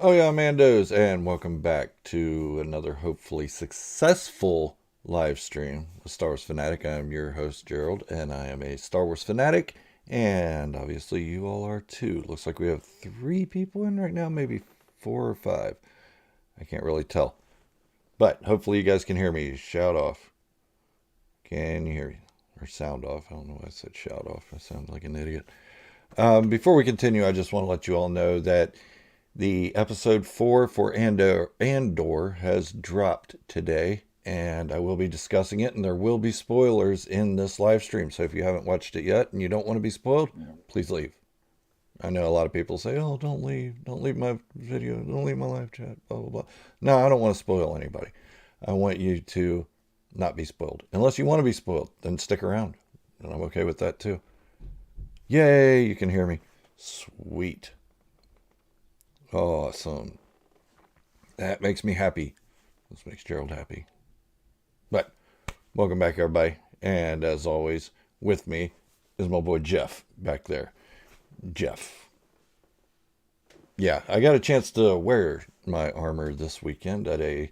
Oh yeah, Mandos, and welcome back to another hopefully successful live stream with Star Wars Fanatic. I'm your host Gerald, and I am a Star Wars fanatic, and obviously you all are too. Looks like we have three people in right now, maybe four or five. I can't really tell, but hopefully you guys can hear me. Shout off. Can you hear me? Or sound off? I don't know why I said shout off. I sound like an idiot. Before we continue, I just want to let you all know that the episode 4 for Andor has dropped today, and I will be discussing it, and there will be spoilers in this live stream. So if you haven't watched it yet and you don't want to be spoiled, please leave. I know a lot of people say, "Oh, don't leave my video, don't leave my live chat, blah blah blah." No, I don't want to spoil anybody. I want you to not be spoiled. Unless you want to be spoiled, then stick around, and I'm okay with that too. Yay, you can hear me. Sweet. Awesome. That makes me happy. This makes Gerald happy. But welcome back, everybody. And as always, with me is my boy Jeff back there. Jeff. Yeah, I got a chance to wear my armor this weekend at a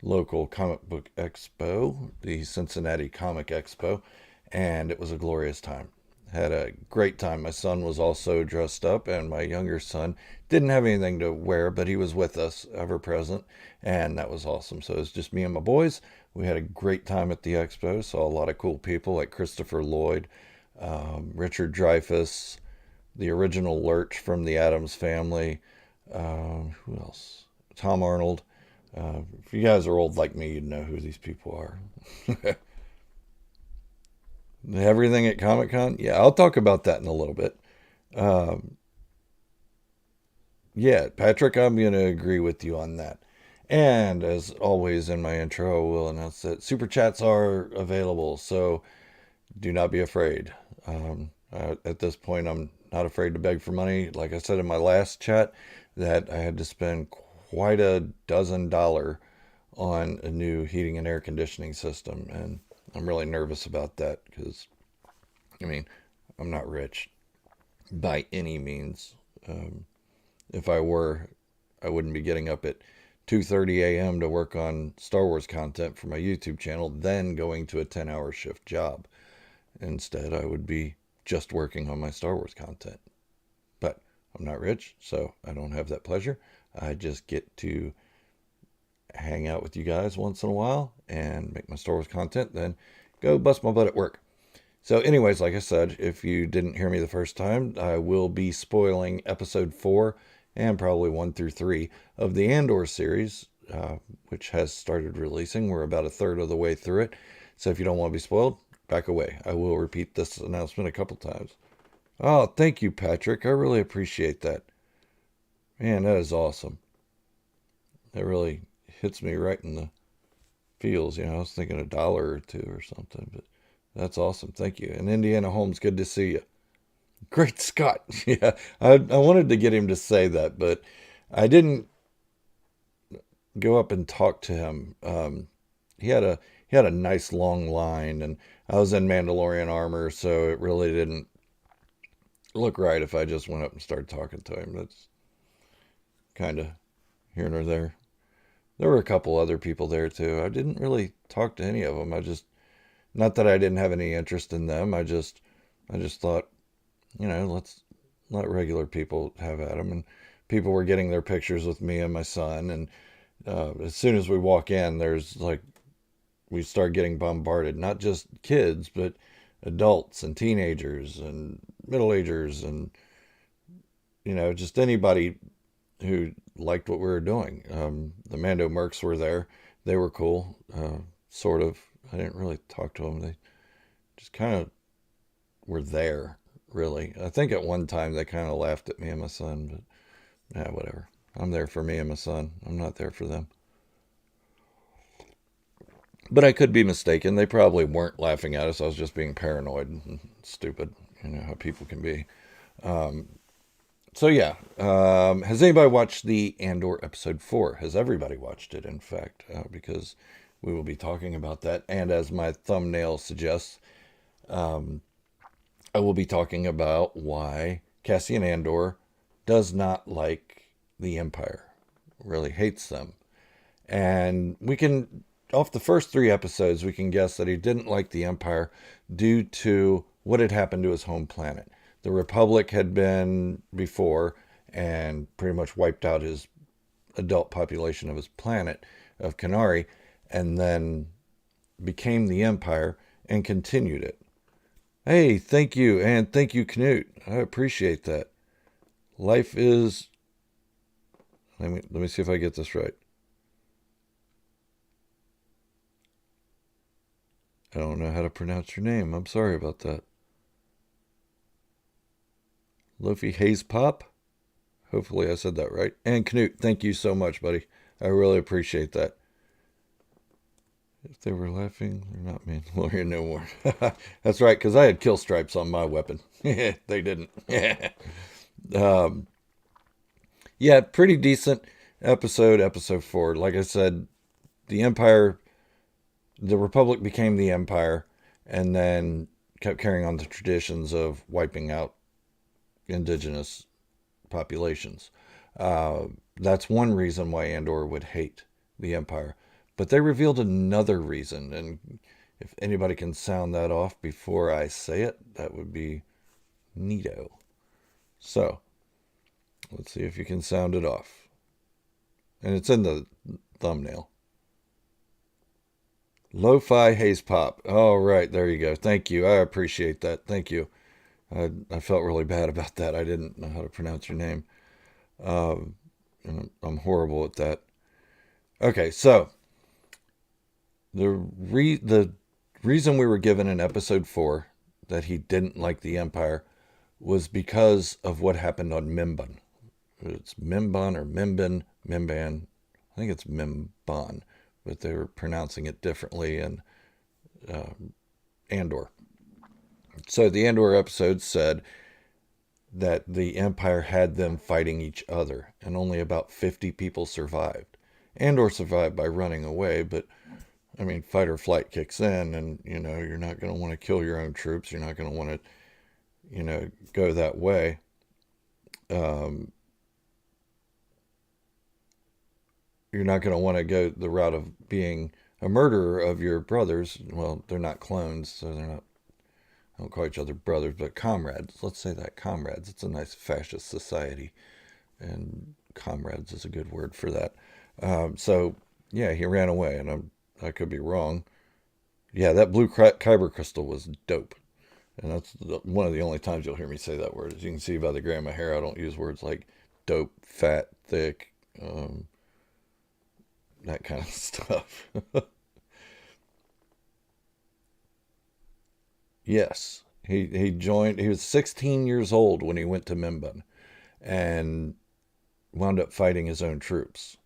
local comic book expo, the Cincinnati Comic Expo, and it was a glorious time. Had a great time. My son was also dressed up, and my younger son didn't have anything to wear, but he was with us, ever present, and that was awesome. So it was just me and my boys. We had a great time at the expo. Saw a lot of cool people like Christopher Lloyd, Richard Dreyfuss, the original Lurch from the Addams Family. Who else? Tom Arnold. If you guys are old like me, you'd know who these people are. Everything at Comic Con? Yeah, I'll talk about that in a little bit. Um, yeah, Patrick, I'm going to agree with you on that. And as always in my intro, I will announce that super chats are available, so do not be afraid. At this point, I'm not afraid to beg for money. Like I said in my last chat, that I had to spend quite a dozen on a new heating and air conditioning system, and I'm really nervous about that because, I mean, I'm not rich by any means. If I were, I wouldn't be getting up at 2:30 a.m. to work on Star Wars content for my YouTube channel, then going to a 10-hour shift job. Instead, I would be just working on my Star Wars content. But I'm not rich, so I don't have that pleasure. I just get to hang out with you guys once in a while and make my Star Wars content, then go bust my butt at work. So, anyways, like I said, if you didn't hear me the first time, I will be spoiling episode 4 and probably 1 through 3 of the Andor series, which has started releasing. We're about a third of the way through it. So, if you don't want to be spoiled, back away. I will repeat this announcement a couple times. Oh, thank you, Patrick. I really appreciate that. Man, that is awesome. That really hits me right in the feels. I was thinking $1 or two or something, but that's awesome. Thank you. And Indiana Holmes, good to see you. Great Scott. Yeah, I wanted to get him to say that, but I didn't go up and talk to him. He had a nice long line, and I was in Mandalorian armor, so it really didn't look right if I just went up and started talking to him. That's kind of here nor there. There were a couple other people there too. I didn't really talk to any of them. Not that I didn't have any interest in them. I just thought, let's let regular people have at them. And people were getting their pictures with me and my son. And as soon as we walk in, we start getting bombarded. Not just kids, but adults and teenagers and middle agers and, just anybody who liked what we were doing. The Mando Mercs were there. They were cool, sort of. I didn't really talk to them. They just kind of were there, really. I think at one time they kind of laughed at me and my son, but yeah, whatever. I'm there for me and my son. I'm not there for them. But I could be mistaken. They probably weren't laughing at us. I was just being paranoid and stupid. You know how people can be. So yeah, has anybody watched the Andor episode 4? Has everybody watched it, in fact? Because we will be talking about that. And as my thumbnail suggests, I will be talking about why Cassian Andor does not like the Empire. really hates them. And we can, off the first three episodes, we can guess that he didn't like the Empire due to what had happened to his home planet. The Republic had been before and pretty much wiped out his adult population of his planet of Canary, and then became the Empire and continued it. Hey, thank you, and thank you, Knut. I appreciate that. Life is. Let me see if I get this right. I don't know how to pronounce your name. I'm sorry about that. Lofi Hayes Pop. Hopefully I said that right. And Knut, thank you so much, buddy. I really appreciate that. If they were laughing, they're not Mandalorian no more. That's right, because I had kill stripes on my weapon. They didn't. um, yeah, pretty decent episode 4. Like I said, the Empire, the Republic became the Empire, and then kept carrying on the traditions of wiping out indigenous populations. That's one reason why Andor would hate the Empire. But they revealed another reason, and if anybody can sound that off before I say it, that would be neato. So, let's see if you can sound it off. And it's in the thumbnail. Lo-fi haze pop. All right, there you go. Thank you. I appreciate that. Thank you. I felt really bad about that. I didn't know how to pronounce your name. And I'm horrible at that. Okay, so the reason we were given in episode 4 that he didn't like the Empire was because of what happened on Mimban. It's Mimban or Mimban, Mimban. I think it's Mimban, but they were pronouncing it differently in Andor. So the Andor episode said that the Empire had them fighting each other, and only about 50 people survived. Andor survived by running away, but I mean, fight or flight kicks in, and you're not going to want to kill your own troops. You're not going to want to, go that way. You're not going to want to go the route of being a murderer of your brothers. Well, they're not clones, so they're not. Don't call each other brothers, but comrades. Let's say that comrades. It's a nice fascist society, and comrades is a good word for that. So yeah, he ran away, and I could be wrong. Yeah, that blue kyber crystal was dope, and that's one of the only times you'll hear me say that word. As you can see by the gray of my hair, I don't use words like dope, fat, thick, that kind of stuff. Yes, he joined. He was 16 years old when he went to Mimban, and wound up fighting his own troops.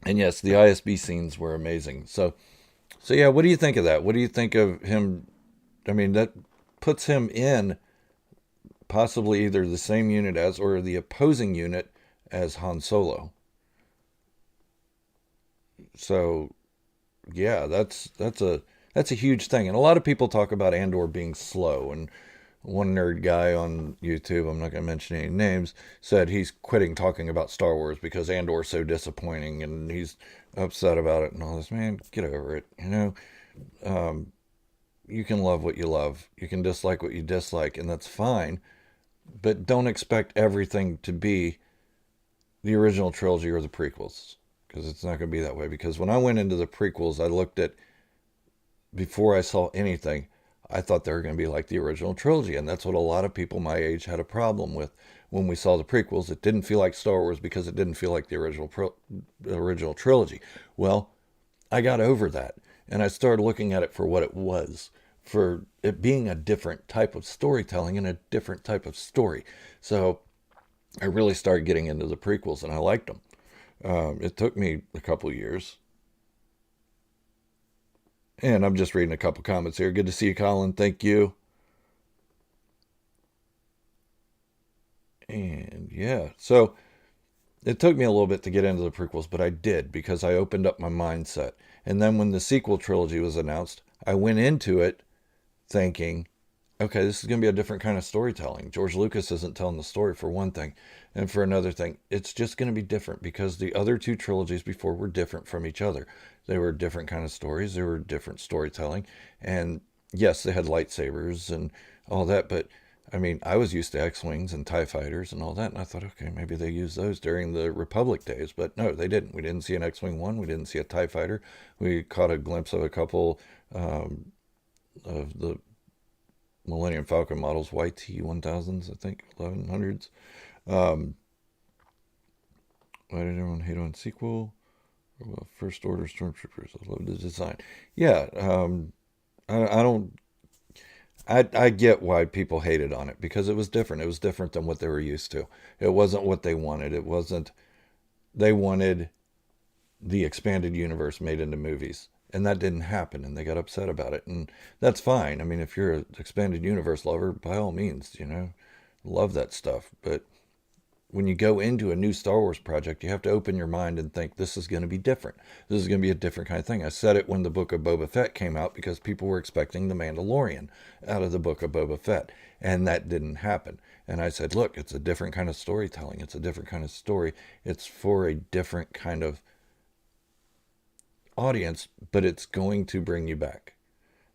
And yes, the ISB scenes were amazing. So yeah, what do you think of that? What do you think of him? I mean, that puts him in possibly either the same unit as or the opposing unit as Han Solo. So yeah, that's a huge thing. And a lot of people talk about Andor being slow, and one nerd guy on YouTube, I'm not going to mention any names, said he's quitting talking about Star Wars because Andor's so disappointing and he's upset about it and all this. Man, get over it. You can love what you love. You can dislike what you dislike, and that's fine. But don't expect everything to be the original trilogy or the prequels, because it's not going to be that way. Because when I went into the prequels, I looked at, before I saw anything, I thought they were going to be like the original trilogy, and that's what a lot of people my age had a problem with. When we saw the prequels, it didn't feel like Star Wars because it didn't feel like the original trilogy. Well, I got over that, and I started looking at it for what it was, for it being a different type of storytelling and a different type of story. So I really started getting into the prequels, and I liked them. It took me a couple years. And I'm just reading a couple comments here. Good to see you, Colin. Thank you. And yeah, so it took me a little bit to get into the prequels, but I did because I opened up my mindset. And then when the sequel trilogy was announced, I went into it thinking, okay, this is going to be a different kind of storytelling. George Lucas isn't telling the story, for one thing. And for another thing, it's just going to be different because the other two trilogies before were different from each other. They were different kind of stories, they were different storytelling. And yes, they had lightsabers and all that, but I mean, I was used to X-Wings and TIE fighters and all that, and I thought, okay, maybe they used those during the Republic days, but no, they didn't. We didn't see an X-Wing one, we didn't see a TIE fighter. We caught a glimpse of a couple of the Millennium Falcon models, YT-1000s, I think, 1100s. Um, why did everyone hate on sequel? Well, First Order Stormtroopers, I love the design. Yeah, I don't. I get why people hated on it because it was different. It was different than what they were used to. It wasn't what they wanted. It wasn't. They wanted the expanded universe made into movies, and that didn't happen, and they got upset about it, and that's fine. I mean, if you're an expanded universe lover, by all means, love that stuff. But when you go into a new Star Wars project, you have to open your mind and think this is going to be different. This is going to be a different kind of thing. I said it when the Book of Boba Fett came out because people were expecting the Mandalorian out of the Book of Boba Fett, and that didn't happen. And I said, look, it's a different kind of storytelling. It's a different kind of story. It's for a different kind of audience, but it's going to bring you back.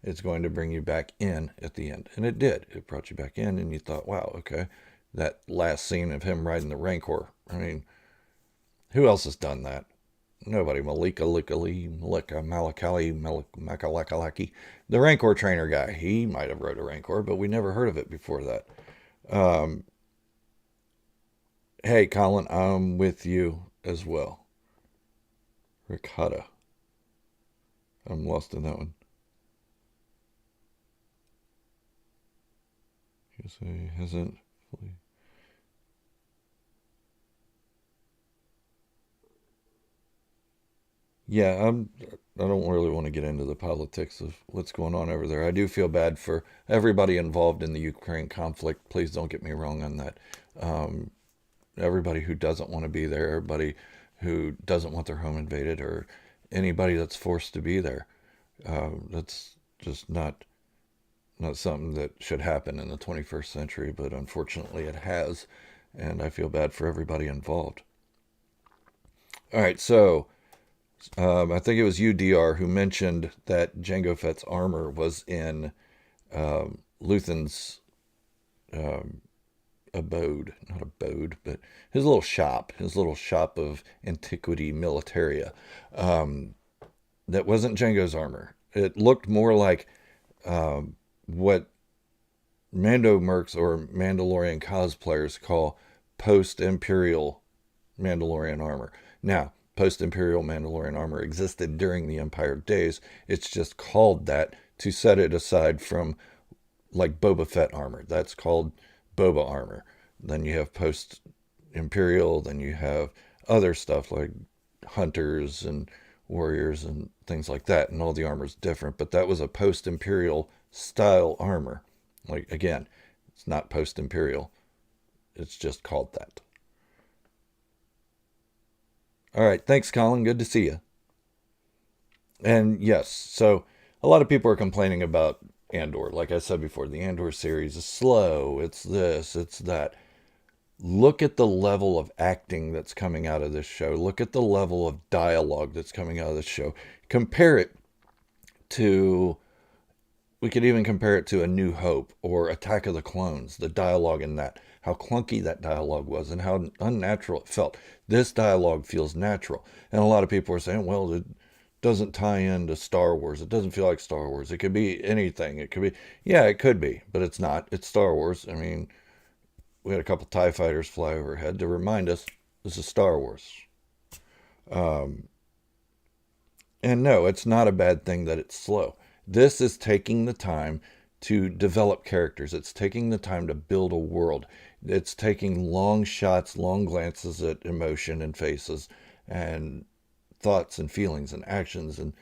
It's going to bring you back in at the end. And it did. It brought you back in, and you thought, wow, okay, that last scene of him riding the Rancor. I mean, who else has done that? Nobody. Malika Likali, Malika Malakali, Makalakalaki. The Rancor trainer guy. He might have rode a Rancor, but we never heard of it before that. Um, hey, Colin, I'm with you as well. Ricotta. I'm lost in that one. Guess he hasn't fully. Yeah, I don't really want to get into the politics of what's going on over there. I do feel bad for everybody involved in the Ukraine conflict. Please don't get me wrong on that. Um, Everybody who doesn't want to be there, everybody who doesn't want their home invaded, or anybody that's forced to be there. That's just not something that should happen in the 21st century, but unfortunately it has, and I feel bad for everybody involved. All right, so I think it was UDR who mentioned that Jango Fett's armor was in Luthen's um, abode, not abode, but his little shop of antiquity militaria. Um, that wasn't Jango's armor. It looked more like what Mando Mercs or Mandalorian cosplayers call post Imperial Mandalorian armor. Now, post Imperial Mandalorian armor existed during the Empire days. It's just called that to set it aside from like Boba Fett armor. That's called Boba armor. Then you have post Imperial, then you have other stuff like hunters and warriors and things like that, and all the armor is different. But that was a post Imperial style armor. Like, again, it's not post Imperial, it's just called that. All right, thanks, Colin. Good to see you. And yes, so a lot of people are complaining about Andor. Like I said before, the Andor series is slow. It's this, it's that. Look at the level of acting that's coming out of this show. Look at the level of dialogue that's coming out of this show. Compare it to, we could even compare it to A New Hope or Attack of the Clones, the dialogue in that, how clunky that dialogue was and how unnatural it felt. This dialogue feels natural. And a lot of people are saying, well, it doesn't tie into Star Wars. It doesn't feel like Star Wars. It could be anything. It could be, yeah, it could be, but it's not. It's Star Wars. I mean, we had a couple TIE fighters fly overhead to remind us this is Star Wars. Um, and no, it's not a bad thing that it's slow. This is taking the time to develop characters. It's taking the time to build a world. It's taking long shots, long glances at emotion and faces and thoughts and feelings and actions. And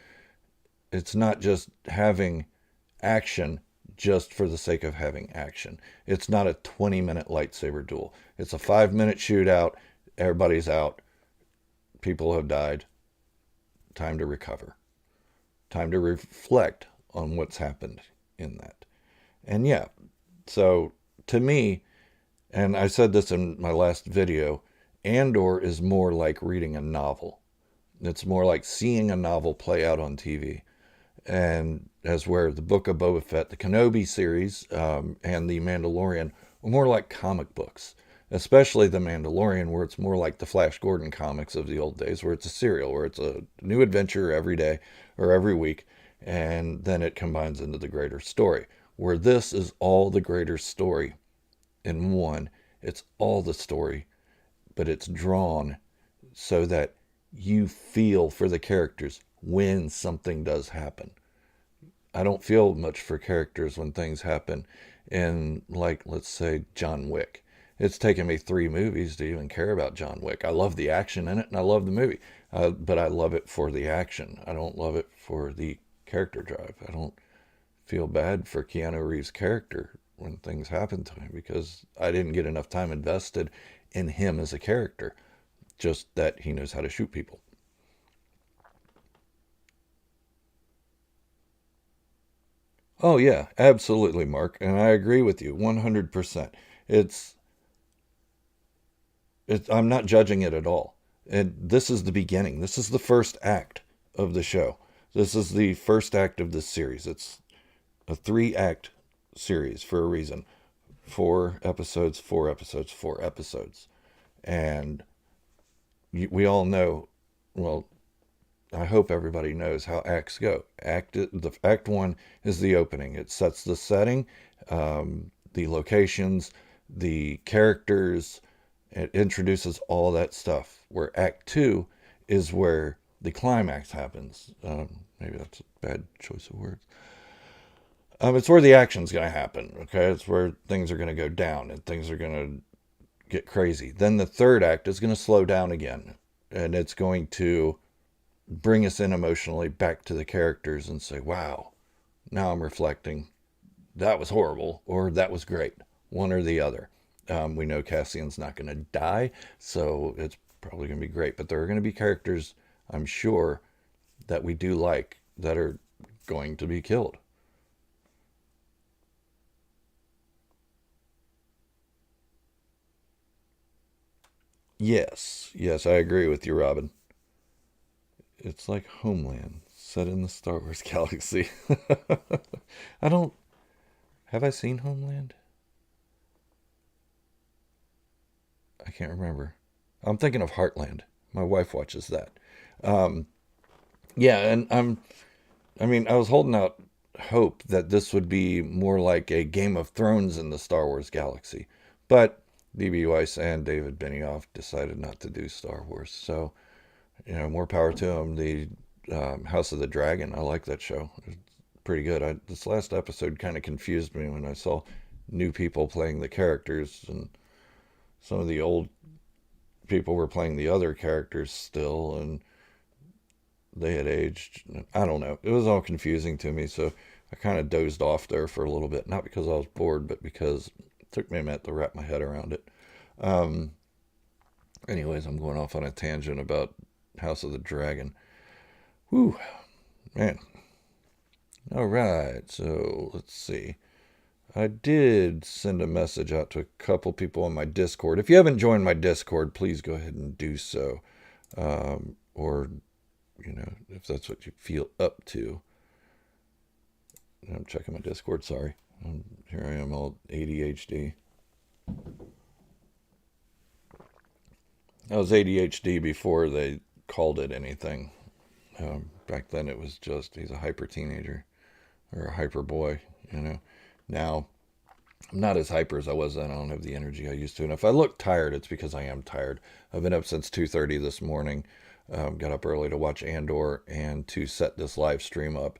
it's not just having action just for the sake of having action. It's not a 20-minute lightsaber duel. It's a 5-minute shootout. Everybody's out. People have died. Time to recover. Time to reflect on what's happened in that. And yeah, so to me, and I said this in my last video, Andor is more like reading a novel. It's more like seeing a novel play out on TV. And as where the Book of Boba Fett, the Kenobi series, and the Mandalorian were more like comic books, especially the Mandalorian, where it's more like the Flash Gordon comics of the old days, where it's a serial, where it's a new adventure every day or every week, and then it combines into the greater story. Where this is all the greater story in one, it's all the story, but it's drawn so that you feel for the characters when something does happen. I don't feel much for characters when things happen in, like, let's say, John Wick. It's taken me 3 movies to even care about John Wick. I love the action in it and I love the movie, but I love it for the action. I don't love it for the character drive. I don't feel bad for Keanu Reeves' character when things happen to him because I didn't get enough time invested in him as a character, just that he knows how to shoot people. Oh yeah, absolutely, Mark, and I agree with you 100%. It's I'm not judging it at all. And this is the beginning. This is the first act of the show. This is the first act of this series. It's a 3 act series for a reason. 4 episodes, 4 episodes, 4 episodes. And we all know, well, I hope everybody knows how acts go. Act one is the opening. It sets the setting, the locations, the characters. It introduces all that stuff. Where Act two is where the climax happens. Maybe that's a bad choice of words. It's where the action's going to happen. Okay, it's where things are going to go down and things are going to get crazy. Then the third act is going to slow down again, and it's going to bring us in emotionally back to the characters and say, wow, now I'm reflecting. That was horrible or that was great. One or the other. We know Cassian's not going to die, so it's probably going to be great. But there are going to be characters, I'm sure, that we do like that are going to be killed. Yes, yes, I agree with you, Robin. It's like Homeland, set in the Star Wars galaxy. I don't. Have I seen Homeland? I can't remember. I'm thinking of Heartland. My wife watches that. Um, yeah, and I mean, I was holding out hope that this would be more like a Game of Thrones in the Star Wars galaxy. But D.B. Weiss and David Benioff decided not to do Star Wars. So, more power to them. The House of the Dragon, I like that show. It's pretty good. This last episode kind of confused me when I saw new people playing the characters, and some of the old people were playing the other characters still, and they had aged. I don't know. It was all confusing to me, so I kind of dozed off there for a little bit. Not because I was bored, but because it took me a minute to wrap my head around it. Um, Anyways, I'm going off on a tangent about House of the Dragon. Whew, man. All right, so let's see. I did send a message out to a couple people on my Discord. If you haven't joined my Discord, please go ahead and do so. Or, if that's what you feel up to. I'm checking my Discord, sorry. Here I am, all ADHD. I was ADHD before they called it anything. Back then it was just, he's a hyper teenager or a hyper boy, you know. Now, I'm not as hyper as I was then. I don't have the energy I used to. And if I look tired, it's because I am tired. I've been up since 2:30 this morning. Got up early to watch Andor and to set this live stream up,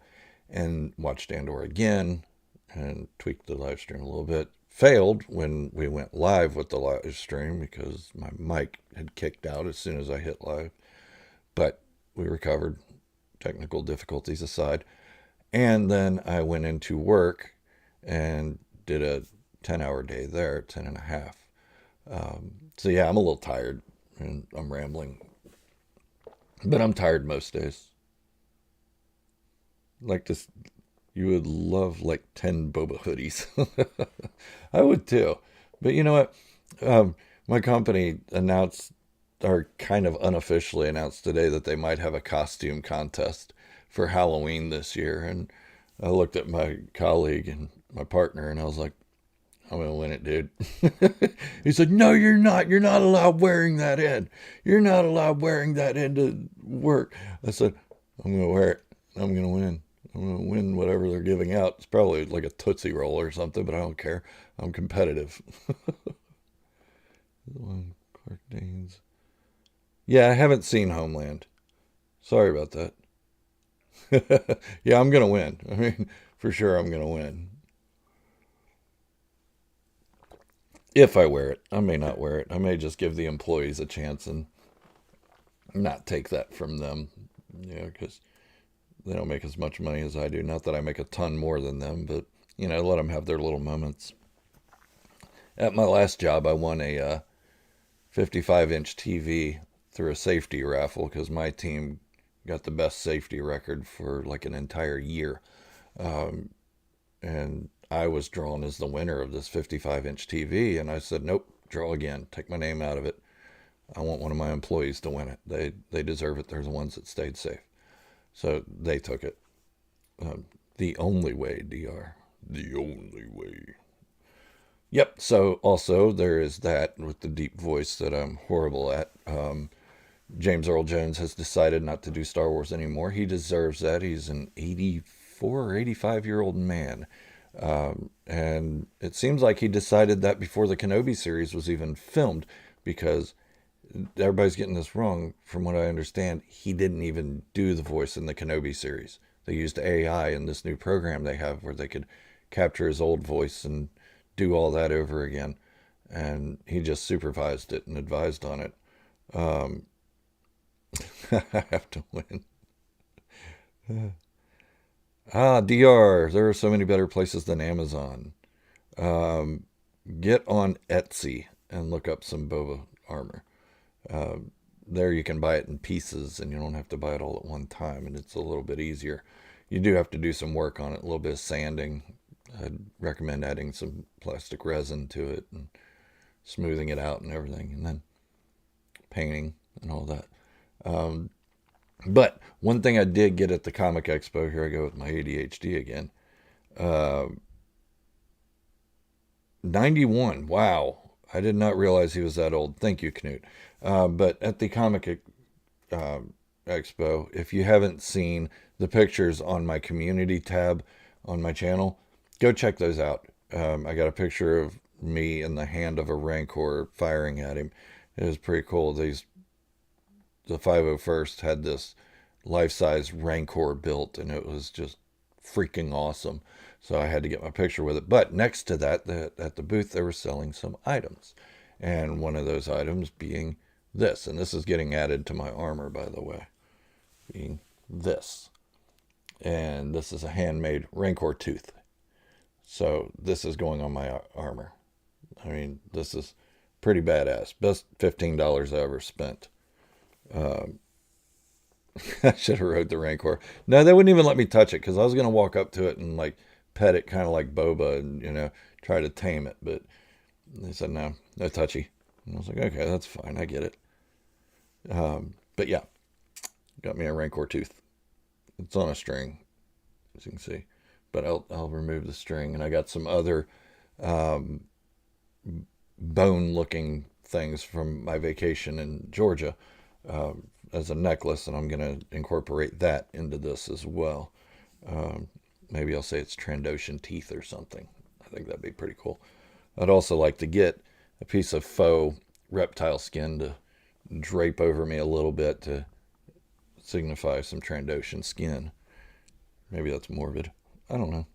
and watched Andor again and tweaked the live stream a little bit. Failed when we went live with the live stream because my mic had kicked out as soon as I hit live. But we recovered, technical difficulties aside. And then I went into work and did a 10-hour day there, 10 and a half. So yeah, I'm a little tired and I'm rambling, but I'm tired most days. Like this, You would love like 10 boba hoodies. I would too. But you know what? My company announced, or kind of unofficially announced today, that they might have a costume contest for Halloween this year. And I looked at my colleague and my partner and I was like, I'm going to win it, dude. He said, no, you're not. You're not allowed wearing that in. You're not allowed wearing that into work. I said, I'm going to wear it. I'm going to win. I'm going to win whatever they're giving out. It's probably like a Tootsie Roll or something, but I don't care. I'm competitive. Clark Danes. Yeah, I haven't seen Homeland. Sorry about that. Yeah, I'm going to win. I mean, for sure I'm going to win. If I wear it. I may not wear it. I may just give the employees a chance and not take that from them. Yeah, because they don't make as much money as I do. Not that I make a ton more than them, but, let them have their little moments. At my last job, I won a 55-inch TV through a safety raffle because my team got the best safety record for like an entire year. Um, and I was drawn as the winner of this 55-inch TV. And I said, nope, draw again. Take my name out of it. I want one of my employees to win it. They deserve it. They're the ones that stayed safe. So they took it. The only way, DR. The only way. Yep. So also there is that with the deep voice that I'm horrible at. James Earl Jones has decided not to do Star Wars anymore. He deserves that. He's an 84 or 85-year-old man. And it seems like he decided that before the Kenobi series was even filmed because everybody's getting this wrong. From what I understand, he didn't even do the voice in the Kenobi series. They used AI in this new program they have where they could capture his old voice and do all that over again. And he just supervised it and advised on it. Um, I have to win. DR. There are so many better places than Amazon. Um, get on Etsy and look up some boba armor. Uh, there you can buy it in pieces and you don't have to buy it all at one time, and it's a little bit easier. You do have to do some work on it, a little bit of sanding. I'd recommend adding some plastic resin to it and smoothing it out and everything, and then painting and all that. Um, but one thing I did get at the Comic Expo, here I go with my ADHD again. Uh, 91. Wow. I did not realize he was that old. Thank you, Knut. But at the uh, Expo, if you haven't seen the pictures on my community tab on my channel, go check those out. I got a picture of me in the hand of a Rancor firing at him. It was pretty cool. The 501st had this life-size Rancor built, and it was just freaking awesome. So I had to get my picture with it. But next to that, at the booth, they were selling some items. And one of those items being this. And this is getting added to my armor, by the way. Being this. And this is a handmade Rancor tooth. So this is going on my armor. I mean, this is pretty badass. Best $15 I ever spent. Um, I should have rode the Rancor. No, they wouldn't even let me touch it because I was going to walk up to it and like pet it kind of like Boba and, try to tame it. But they said, no, no touchy. And I was like, okay, that's fine. I get it. But yeah, got me a Rancor tooth. It's on a string, as you can see. But I'll remove the string. And I got some other um, bone looking things from my vacation in Georgia as a necklace, and I'm going to incorporate that into this as well. Um, Maybe I'll say it's Trandoshan teeth or something. I think that'd be pretty cool. I'd also like to get a piece of faux reptile skin to drape over me a little bit to signify some Trandoshan skin. Maybe that's morbid. I don't know.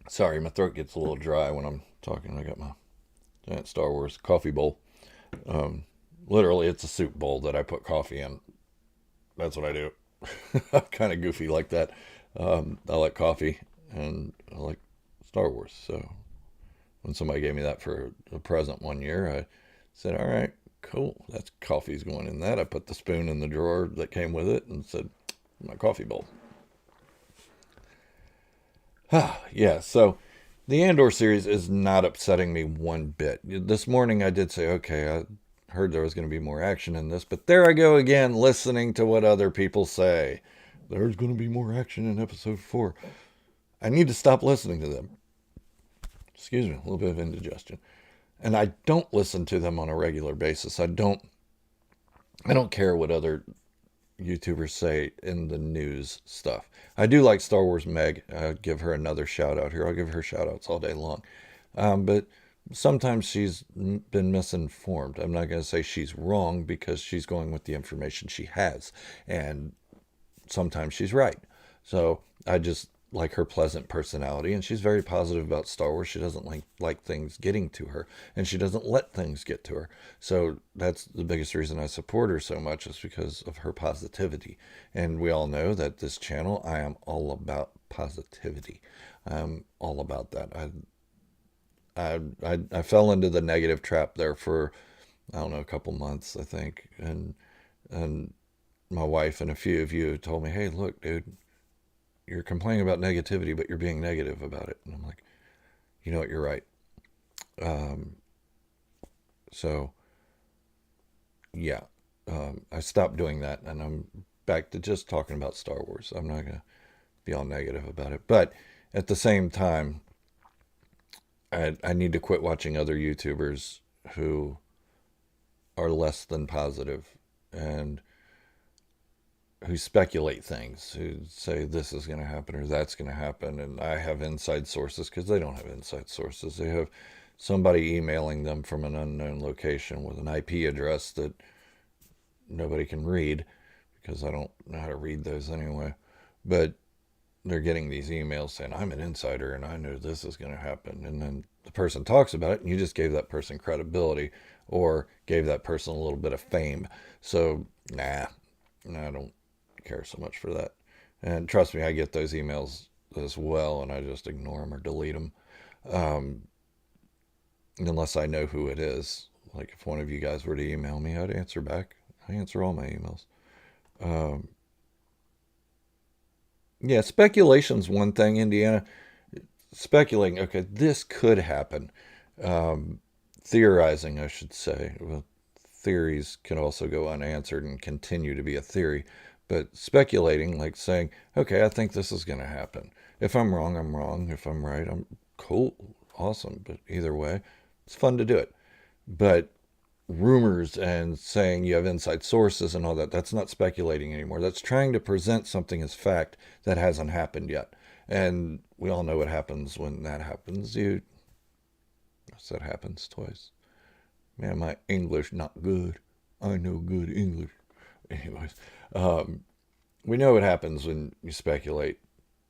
Sorry, my throat gets a little dry when I'm talking. I got my giant Star Wars coffee bowl. Um, Literally, it's a soup bowl that I put coffee in. That's what I do. I'm kind of goofy like that. I like coffee and I like Star Wars. So when somebody gave me that for a present one year, I said, all right, cool. That's coffee's going in that. I put the spoon in the drawer that came with it and said, my coffee bowl. Yeah, so the Andor series is not upsetting me one bit. This morning I did say, okay, I heard there was going to be more action in this, but there I go again, listening to what other people say. There's going to be more action in episode 4. I need to stop listening to them. Excuse me, a little bit of indigestion. And I don't listen to them on a regular basis. I don't care what other YouTubers say in the news stuff. I do like Star Wars Meg. I'll give her another shout out here. I'll give her shout outs all day long. But sometimes she's been misinformed. I'm not going to say she's wrong because she's going with the information she has. And sometimes she's right. So I just like her pleasant personality, and she's very positive about Star Wars. She doesn't like things getting to her, and she doesn't let things get to her. So that's the biggest reason I support her so much, is because of her positivity. And we all know that this channel, I am all about positivity. I'm all about that. I fell into the negative trap there for, I don't know, a couple months, I think, and my wife and a few of you told me, hey, look, dude, you're complaining about negativity, but you're being negative about it. And I'm like, you know what, you're right. So, yeah, I stopped doing that, and I'm back to just talking about Star Wars. I'm not going to be all negative about it. But at the same time, I need to quit watching other YouTubers who are less than positive and who speculate things, who say this is going to happen or that's going to happen. And I have inside sources, because they don't have inside sources. They have somebody emailing them from an unknown location with an IP address that nobody can read, because I don't know how to read those anyway. But they're getting these emails saying, I'm an insider and I know this is going to happen. And then the person talks about it, and you just gave that person credibility or gave that person a little bit of fame. So, I don't care so much for that. And trust me, I get those emails as well, and I just ignore them or delete them. Unless I know who it is. Like if one of you guys were to email me, I'd answer back. I answer all my emails. Yeah, speculation's one thing, Indiana. Speculating, okay, this could happen. Theorizing, I should say. Well, theories can also go unanswered and continue to be a theory. But speculating, like saying, okay, I think this is going to happen. If I'm wrong, I'm wrong. If I'm right, I'm cool, awesome. But either way, it's fun to do it. But rumors and saying you have inside sources and all that, that's not speculating anymore. That's trying to present something as fact that hasn't happened yet. And we all know what happens when that happens. I said happens twice. Man, my English not good. I know good English. Anyways, we know what happens when you speculate,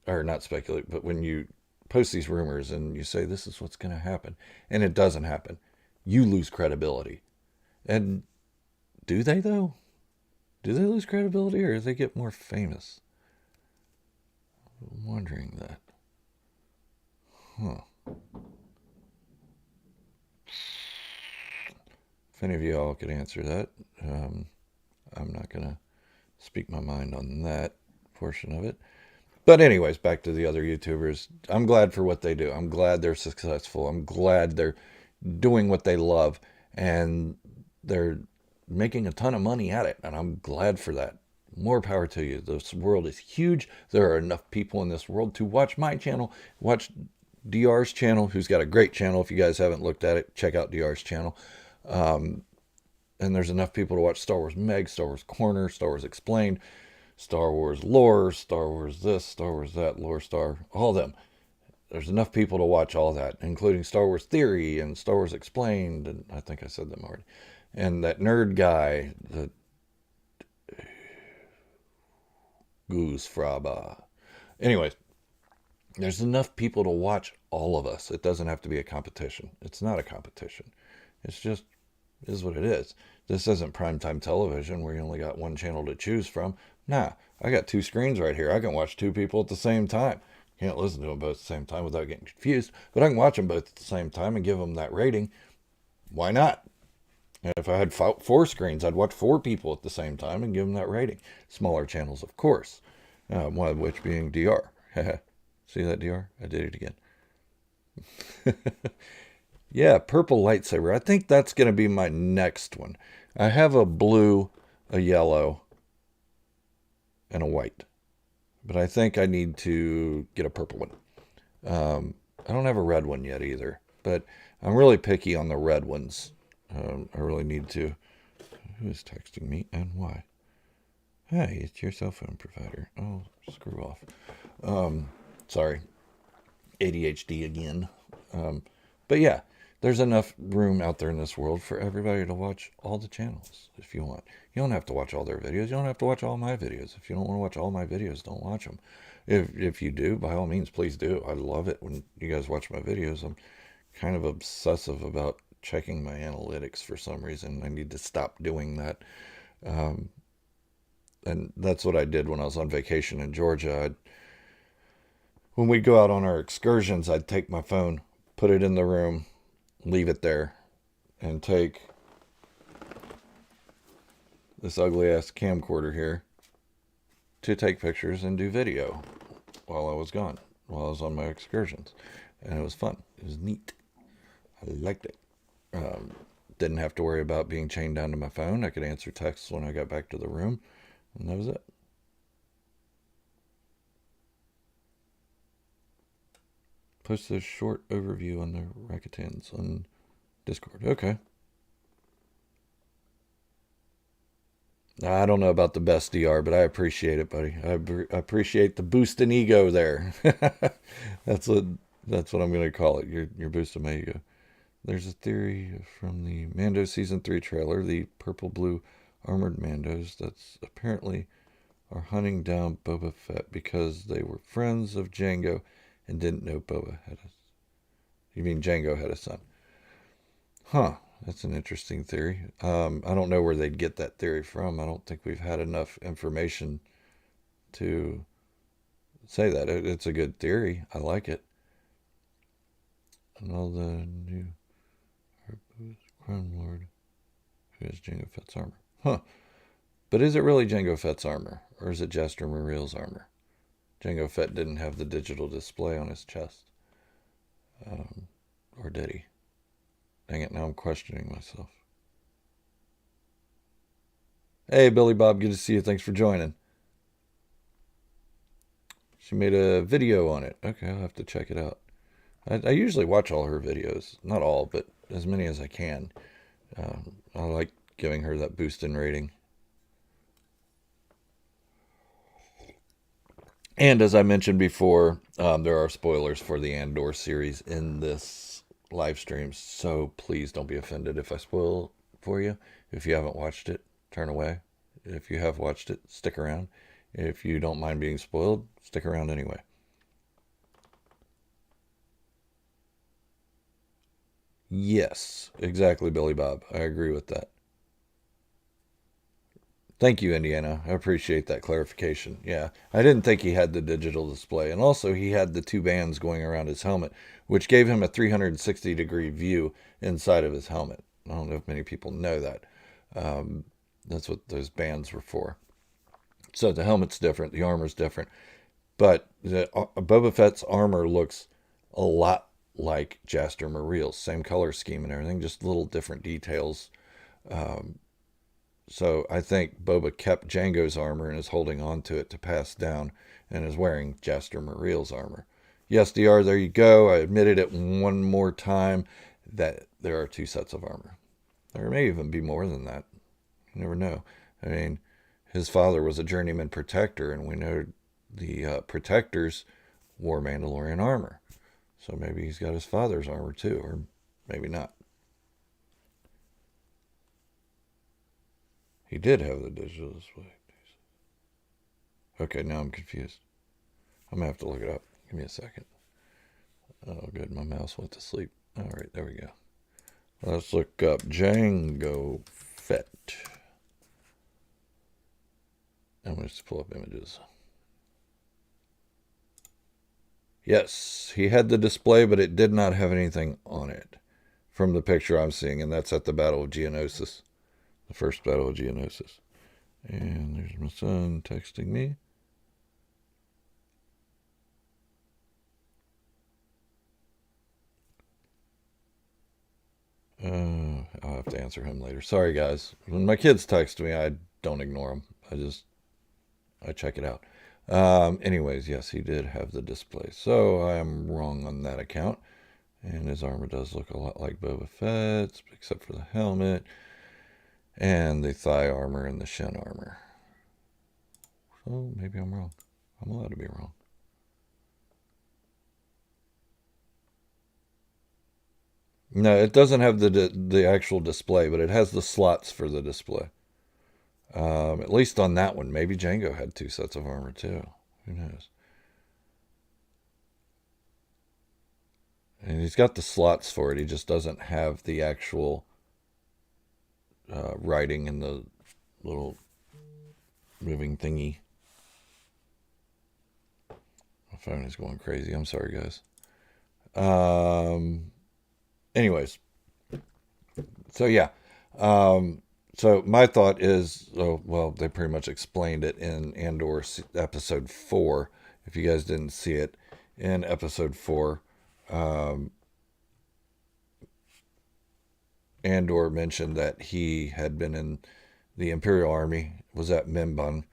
or not speculate, but when you post these rumors and you say this is what's going to happen, and it doesn't happen, you lose credibility. And do they, though? Do they lose credibility, or do they get more famous? I'm wondering that. Huh. If any of you all could answer that, I'm not going to speak my mind on that portion of it. But anyways, back to the other YouTubers. I'm glad for what they do. I'm glad they're successful. I'm glad they're doing what they love, and they're making a ton of money at it, and I'm glad for that. More power to you. This world is huge. There are enough people in this world to watch my channel, watch DR's channel, who's got a great channel. If you guys haven't looked at it, check out DR's channel. And there's enough people to watch Star Wars Meg, Star Wars Corner, Star Wars Explained, Star Wars Lore, Star Wars this, Star Wars that, Lore Star, all of them. There's enough people to watch all that, including Star Wars Theory and Star Wars Explained, and I think I said them already. And that nerd guy, the Goose Fraba. Anyways, there's enough people to watch all of us. It doesn't have to be a competition. It's not a competition. It's just is what it is. This isn't primetime television where you only got one channel to choose from. Nah, I got two screens right here. I can watch two people at the same time. Can't listen to them both at the same time without getting confused, but I can watch them both at the same time and give them that rating. Why not? And if I had 4 screens, I'd watch 4 people at the same time and give them that rating. Smaller channels, of course. One of which being DR. See that, DR? I did it again. Yeah, purple lightsaber. I think that's going to be my next one. I have a blue, a yellow, and a white. But I think I need to get a purple one. I don't have a red one yet either. But I'm really picky on the red ones. I really need to. Who is texting me and why? Hey, it's your cell phone provider. Oh, screw off. Sorry. ADHD again. But yeah, there's enough room out there in this world for everybody to watch all the channels if you want. You don't have to watch all their videos. You don't have to watch all my videos. If you don't want to watch all my videos, don't watch them. If you do, by all means, please do. I love it when you guys watch my videos. I'm kind of obsessive about checking my analytics for some reason. I need to stop doing that. And that's what I did when I was on vacation in Georgia. When we'd go out on our excursions, I'd take my phone, put it in the room, leave it there, and take this ugly ass camcorder here to take pictures and do video while I was gone, while I was on my excursions. And it was fun. It was neat. I liked it. Didn't have to worry about being chained down to my phone. I could answer texts when I got back to the room, and that was it. Post a short overview on the Rakutans on Discord. Okay. I don't know about the best DR, but I appreciate it, buddy. I appreciate the boost in ego there. that's what I'm going to call it. You're boosting my ego. There's a theory from the Mando Season 3 trailer, the purple-blue armored Mandos, that's apparently are hunting down Boba Fett because they were friends of Jango and didn't know Boba had a... You mean Jango had a son? Huh, that's an interesting theory. I don't know where they'd get that theory from. I don't think we've had enough information to say that. It's a good theory. I like it. And all the new Crime Lord who has Jango Fett's armor. Huh. But is it really Jango Fett's armor? Or is it Jaster Muriel's armor? Jango Fett didn't have the digital display on his chest. Or did he? Dang it, now I'm questioning myself. Hey, Billy Bob, good to see you. Thanks for joining. She made a video on it. Okay, I'll have to check it out. I usually watch all her videos. Not all, but as many as I can. I like giving her that boost in rating. And as I mentioned before, there are spoilers for the Andor series in this live stream, so please don't be offended if I spoil for you. If you haven't watched it, turn away. If you have watched it, stick around. If you don't mind being spoiled, stick around anyway. Yes, exactly, Billy Bob. I agree with that. Thank you, Indiana. I appreciate that clarification. Yeah, I didn't think he had the digital display. And also, he had the two bands going around his helmet, which gave him a 360-degree view inside of his helmet. I don't know if many people know that. That's what those bands were for. So the helmet's different, the armor's different. But Boba Fett's armor looks a lot like Jaster Muriel's. Same color scheme and everything, just little different details. So I think Boba kept Jango's armor and is holding on to it to pass down and is wearing Jaster Muriel's armor. Yes, DR, there you go. I admitted it one more time that there are two sets of armor. There may even be more than that. You never know. I mean, his father was a journeyman protector, and we know the protectors wore Mandalorian armor. So maybe he's got his father's armor too, or maybe not. He did have the digital display. Okay, now I'm confused. I'm going to have to look it up. Give me a second. Oh, good. My mouse went to sleep. All right, there we go. Let's look up Jango Fett. I'm going to pull up images. Yes, he had the display, but it did not have anything on it from the picture I'm seeing, and that's at the Battle of Geonosis. The first Battle of Geonosis. And there's my son texting me. have to answer him later. Sorry, guys. When my kids text me, I don't ignore them. I check it out. Anyways, yes, he did have the display. So I am wrong on that account. And his armor does look a lot like Boba Fett's, except for the helmet and the thigh armor and the shin armor. So maybe I'm wrong. I'm allowed to be wrong. No, it doesn't have the actual display, but it has the slots for the display. At least on that one. Maybe Jango had two sets of armor too. Who knows? And he's got the slots for it. He just doesn't have the actual writing in the little moving thingy. My phone is going crazy. I'm sorry, guys. Anyways, so yeah. So my thought is, oh, well, they pretty much explained it in Andor episode 4. If you guys didn't see it, in episode 4, Andor mentioned that he had been in the Imperial Army, was at Mimban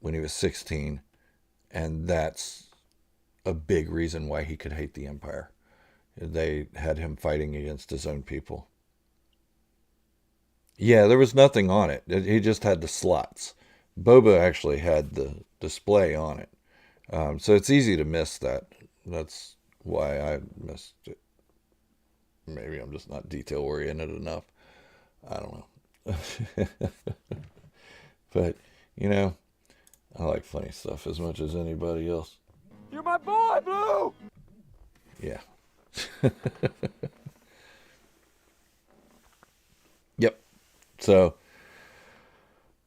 when he was 16, and that's a big reason why he could hate the Empire. They had him fighting against his own people. Yeah, there was nothing on it. He just had the slots. Boba actually had the display on it. So it's easy to miss that. That's why I missed it. Maybe I'm just not detail oriented enough. I don't know. But, you know, I like funny stuff as much as anybody else. You're my boy, Blue! Yeah. Yep. So,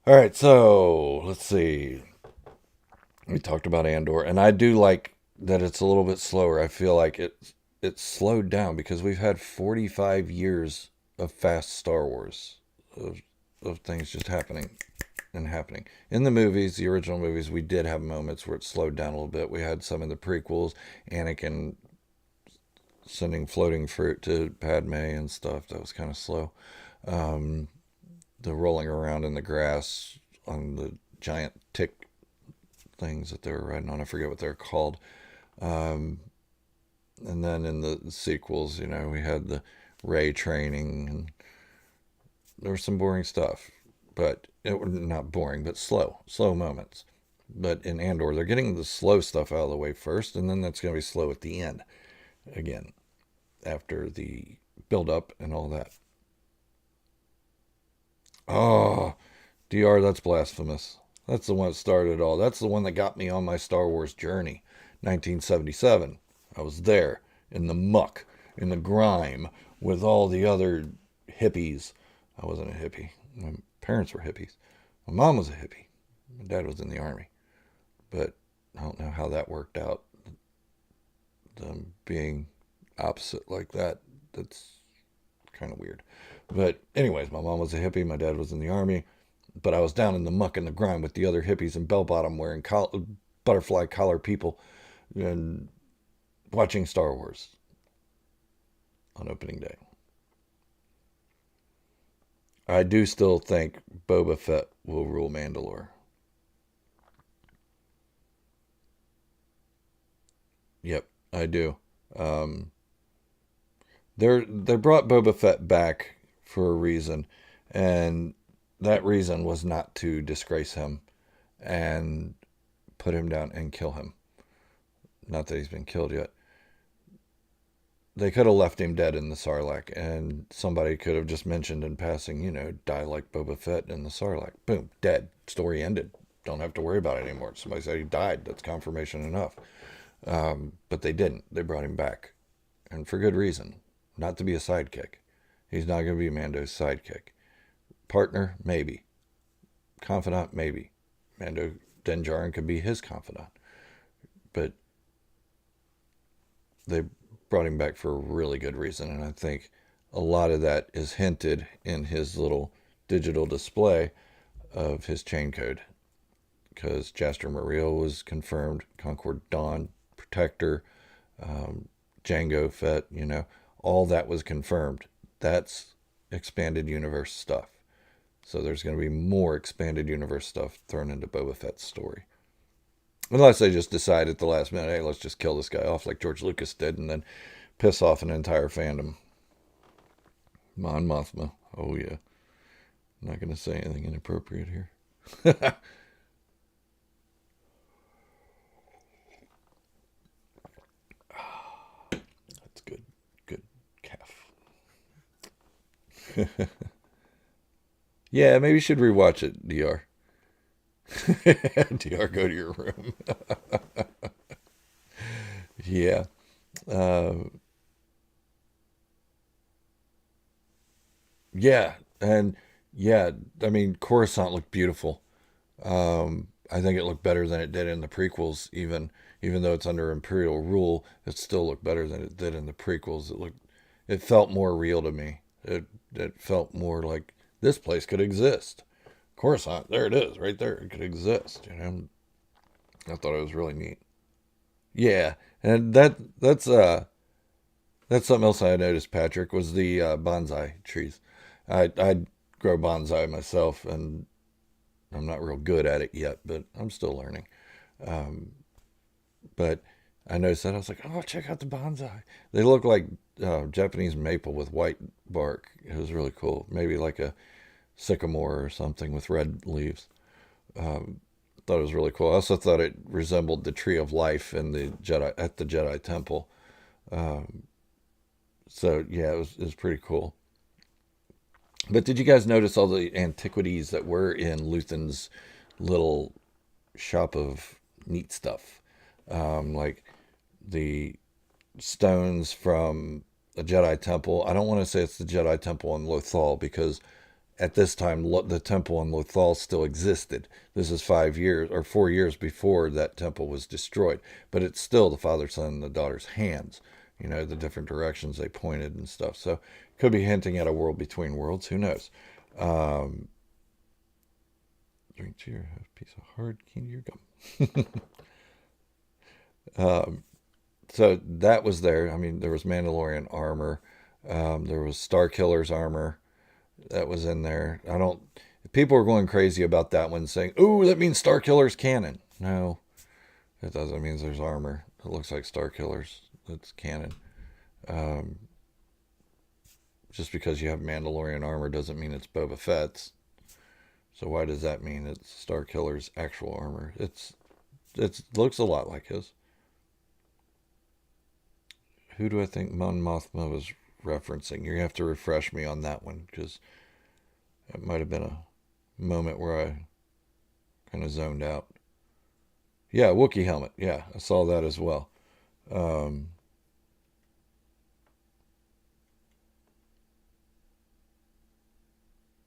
all right. So let's see. We talked about Andor, and I do like that it's a little bit slower. I feel like it's slowed down because we've had 45 years of fast Star Wars of things just happening and happening. In the movies, the original movies, we did have moments where it slowed down a little bit. We had some in the prequels, Anakin sending floating fruit to Padme and stuff. That was kind of slow. The rolling around in the grass on the giant tick things that they were riding on. I forget what they're called. And then in the sequels, you know, we had the Rey training, and there was some boring stuff, but it was not boring, but slow moments. But in Andor, they're getting the slow stuff out of the way first, and then that's going to be slow at the end again, after the build up and all that. Oh, DR, that's blasphemous. That's the one that started it all. That's the one that got me on my Star Wars journey. 1977. I was there in the muck, in the grime, with all the other hippies. I wasn't a hippie. My parents were hippies. My mom was a hippie. My dad was in the army. But I don't know how that worked out. Them being opposite like that, that's kind of weird. But anyways, my mom was a hippie. My dad was in the army. But I was down in the muck and the grime with the other hippies and bell-bottom wearing butterfly collar people and watching Star Wars on opening day. I do still think Boba Fett will rule Mandalore. Yep, I do. Um, they brought Boba Fett back for a reason, and that reason was not to disgrace him and put him down and kill him. Not that he's been killed yet. They could have left him dead in the Sarlacc, and somebody could have just mentioned in passing, you know, die like Boba Fett in the Sarlacc. Boom, dead. Story ended. Don't have to worry about it anymore. Somebody said he died. That's confirmation enough. But they didn't. They brought him back. And for good reason. Not to be a sidekick. He's not going to be Mando's sidekick. Partner, maybe. Confidant, maybe. Mando Din Djarin could be his confidant. But they brought him back for a really good reason. And I think a lot of that is hinted in his little digital display of his chain code. Because Jaster Muriel was confirmed, Concord Dawn, Protector, Jango Fett, you know, all that was confirmed. That's expanded universe stuff. So there's going to be more expanded universe stuff thrown into Boba Fett's story. Unless they just decide at the last minute, hey, let's just kill this guy off like George Lucas did and then piss off an entire fandom. Mon Mothma. Oh, yeah. I'm not going to say anything inappropriate here. That's good. Good calf. Yeah, maybe you should rewatch it, DR. DR, go to your room. Yeah. Uh, yeah. And yeah, I mean, Coruscant looked beautiful. I think it looked better than it did in the prequels, even though it's under Imperial rule, it still looked better than it did in the prequels. It felt more real to me. It felt more like this place could exist. Coruscant, there it is, right there. It could exist. I thought it was really neat. Yeah, and that's something else I noticed, Patrick, was the bonsai trees. I grow bonsai myself, and I'm not real good at it yet, but I'm still learning. Um, but I noticed that I was like, oh, check out the bonsai. They look like Japanese maple with white bark. It was really cool. Maybe like a sycamore or something with red leaves. Um, thought it was really cool. I also thought it resembled the tree of life in the Jedi at the Jedi Temple. Um, so yeah, it was pretty cool. But did you guys notice all the antiquities that were in Luthen's little shop of neat stuff? Like the stones from the Jedi Temple. I don't want to say it's the Jedi Temple in Lothal because at this time the temple in Lothal still existed. This is 5 years or 4 years before that temple was destroyed, but it's still the Father, Son, and the daughter's hands. The different directions they pointed and stuff. So could be hinting at a world between worlds. Who knows? Um, Drink to your piece of hard candy your gum. um, so that was there. I mean, there was Mandalorian armor. There was Star Killer's armor that was in there. I don't. People are going crazy about that one, saying, "Ooh, that means Star Killer's canon." No, it doesn't. It means there's armor. It looks like Star Killer's. That's canon. Um, just because you have Mandalorian armor doesn't mean it's Boba Fett's. So why does that mean it's Star Killer's actual armor? It looks a lot like his. Who do I think Mon Mothma was referencing? You have to refresh me on that one because it might have been a moment where I kind of zoned out. Yeah, Wookiee helmet. Yeah, I saw that as well. Um,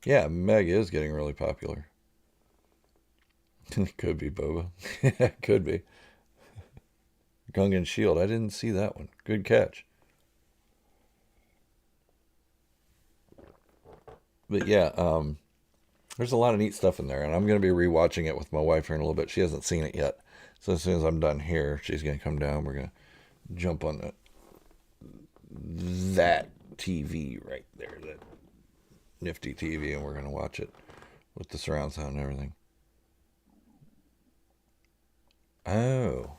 yeah, Meg is getting really popular. Could be Boba. Could be. Gungan Shield. I didn't see that one. Good catch. But yeah, there's a lot of neat stuff in there, and I'm going to be rewatching it with my wife here in a little bit. She hasn't seen it yet. So as soon as I'm done here, she's going to come down. We're going to jump on that TV right there, that nifty TV, and we're going to watch it with the surround sound and everything. Oh,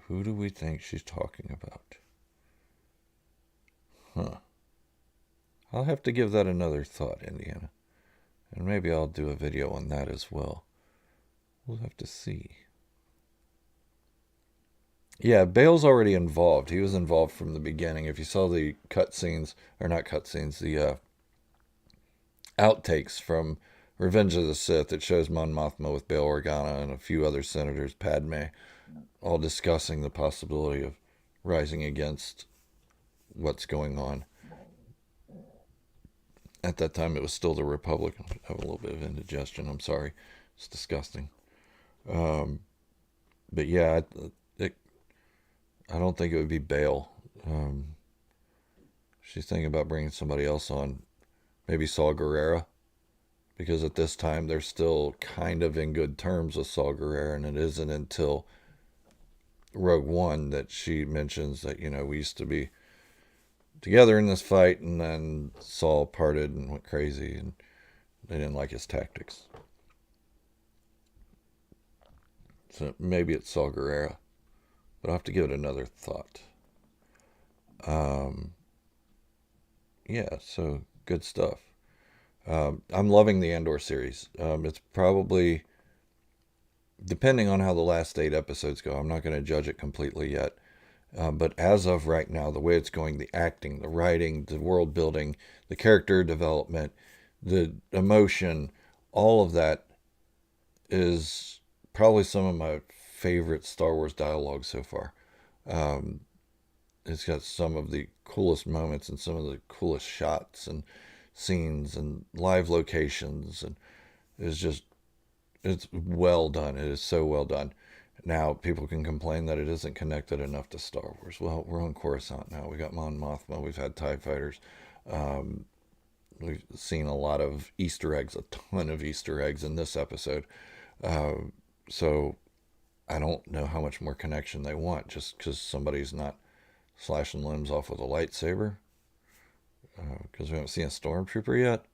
who do we think she's talking about? Huh. I'll have to give that another thought, Indiana. And maybe I'll do a video on that as well. We'll have to see. Yeah, Bale's already involved. He was involved from the beginning. If you saw the cutscenes, or not cutscenes, the outtakes from Revenge of the Sith, it shows Mon Mothma with Bail Organa and a few other senators, Padme, all discussing the possibility of rising against what's going on. At that time, it was still the Republic. I have a little bit of indigestion. I'm sorry. It's disgusting. Um, but yeah, I don't think it would be Bale. She's thinking about bringing somebody else on. Maybe Saw Gerrera. Because at this time, they're still kind of in good terms with Saw Gerrera. And it isn't until Rogue One that she mentions that, we used to be together in this fight, and then Saul parted and went crazy, and they didn't like his tactics. So maybe it's Saul Guerrero, but I'll have to give it another thought. Um, yeah, so good stuff. I'm loving the Andor series. It's probably, depending on how the last 8 episodes go, I'm not going to judge it completely yet. But as of right now, the way it's going, the acting, the writing, the world building, the character development, the emotion, all of that is probably some of my favorite Star Wars dialogue so far. Um, it's got some of the coolest moments and some of the coolest shots and scenes and live locations, and it's just, it's well done. It is so well done. Now people can complain that it isn't connected enough to Star Wars. Well, we're on Coruscant now. We got Mon Mothma. We've had TIE fighters. Um, we've seen a lot of Easter eggs, a ton of Easter eggs in this episode. Uh, so I don't know how much more connection they want just because somebody's not slashing limbs off with a lightsaber. Because we haven't seen a stormtrooper yet.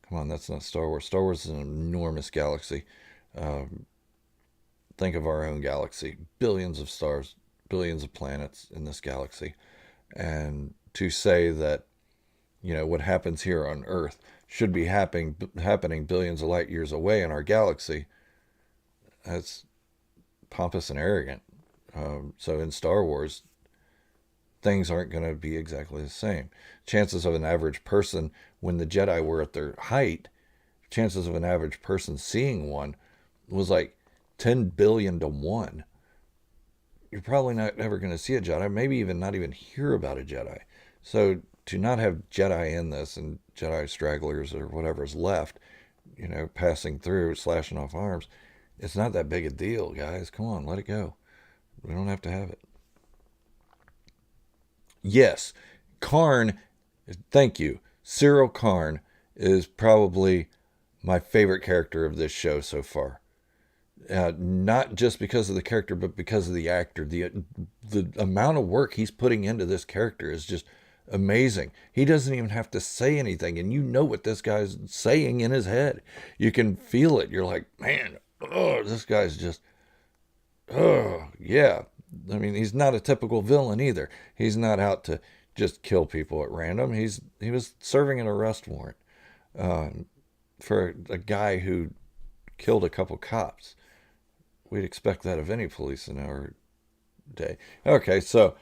Come on, that's not Star Wars. Star Wars is an enormous galaxy. Um, think of our own galaxy. Billions of stars, billions of planets in this galaxy. And to say that, what happens here on Earth should be happening billions of light years away in our galaxy, that's pompous and arrogant. So in Star Wars, things aren't going to be exactly the same. Chances of an average person, when the Jedi were at their height, chances of an average person seeing one was like 10 billion to 1. You're probably not ever going to see a Jedi, maybe even not even hear about a Jedi. So to not have Jedi in this and Jedi stragglers or whatever's left, passing through, slashing off arms, it's not that big a deal, guys. Come on, let it go. We don't have to have it. Yes, Karn, thank you. Cyril Karn is probably my favorite character of this show so far. Not just because of the character, but because of the actor. The amount of work he's putting into this character is just amazing. He doesn't even have to say anything, and you know what this guy's saying in his head. You can feel it. You're like, man, oh, this guy's just, oh, yeah. I mean, he's not a typical villain either. He's not out to just kill people at random. He was serving an arrest warrant for a guy who killed a couple cops. We'd expect that of any police in our day. Okay, so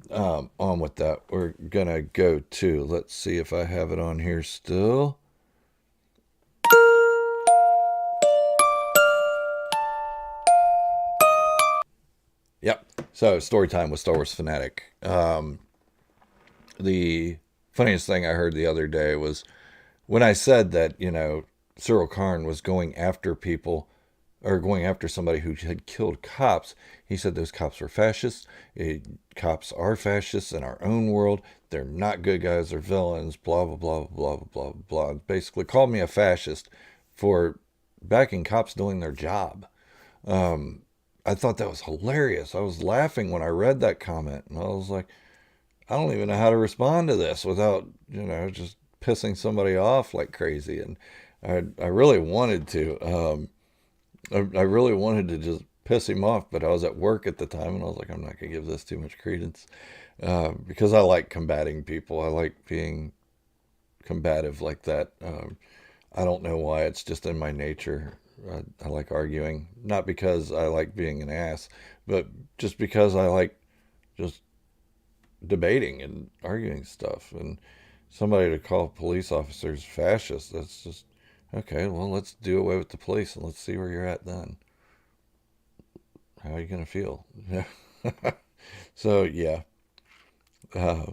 on with that. We're gonna go to, let's see if I have it on here still. Yep. So story time with Star Wars Fanatic. The funniest thing I heard the other day was when I said that, Cyril Karn was going after people or going after somebody who had killed cops. He said those cops were fascists. Cops are fascists in our own world. They're not good guys. They're villains. Blah, blah, blah, blah, blah, blah, blah. Basically called me a fascist for backing cops doing their job. I thought that was hilarious. I was laughing when I read that comment, and I was like, I don't even know how to respond to this without, just pissing somebody off like crazy. And I really wanted to. I really wanted to just piss him off, but I was at work at the time, and I was like, I'm not going to give this too much credence because I like combating people. I like being combative like that. I don't know why. It's just in my nature. I like arguing, not because I like being an ass, but just because I like just debating and arguing stuff. And somebody to call police officers fascists, that's just, okay, well, let's do away with the police and let's see where you're at then. How are you going to feel? So, yeah. Uh,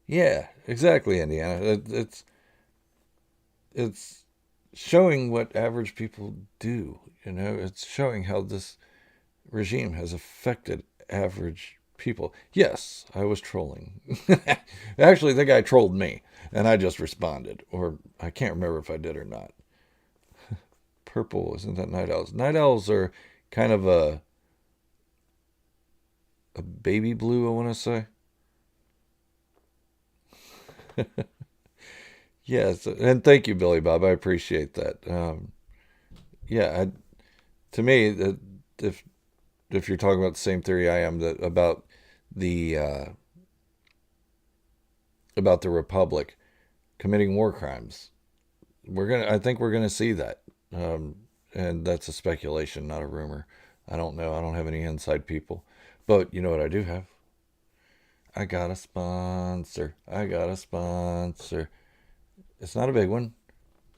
yeah, exactly, Indiana. It's showing what average people do. It's showing how this regime has affected average people. Yes, I was trolling. Actually, the guy trolled me, and I just responded. Or I can't remember if I did or not. Purple, isn't that night owls? Night owls are kind of a a baby blue, I want to say. Yes, and thank you, Billy Bob. I appreciate that. Yeah, to me, if if you're talking about the same theory I am that the uh, about the Republic committing war crimes, I think we're gonna see that, um, and that's a speculation, not a rumor. I don't know. I don't have any inside people, but you know what I do have? I got a sponsor. I got a sponsor. It's not a big one,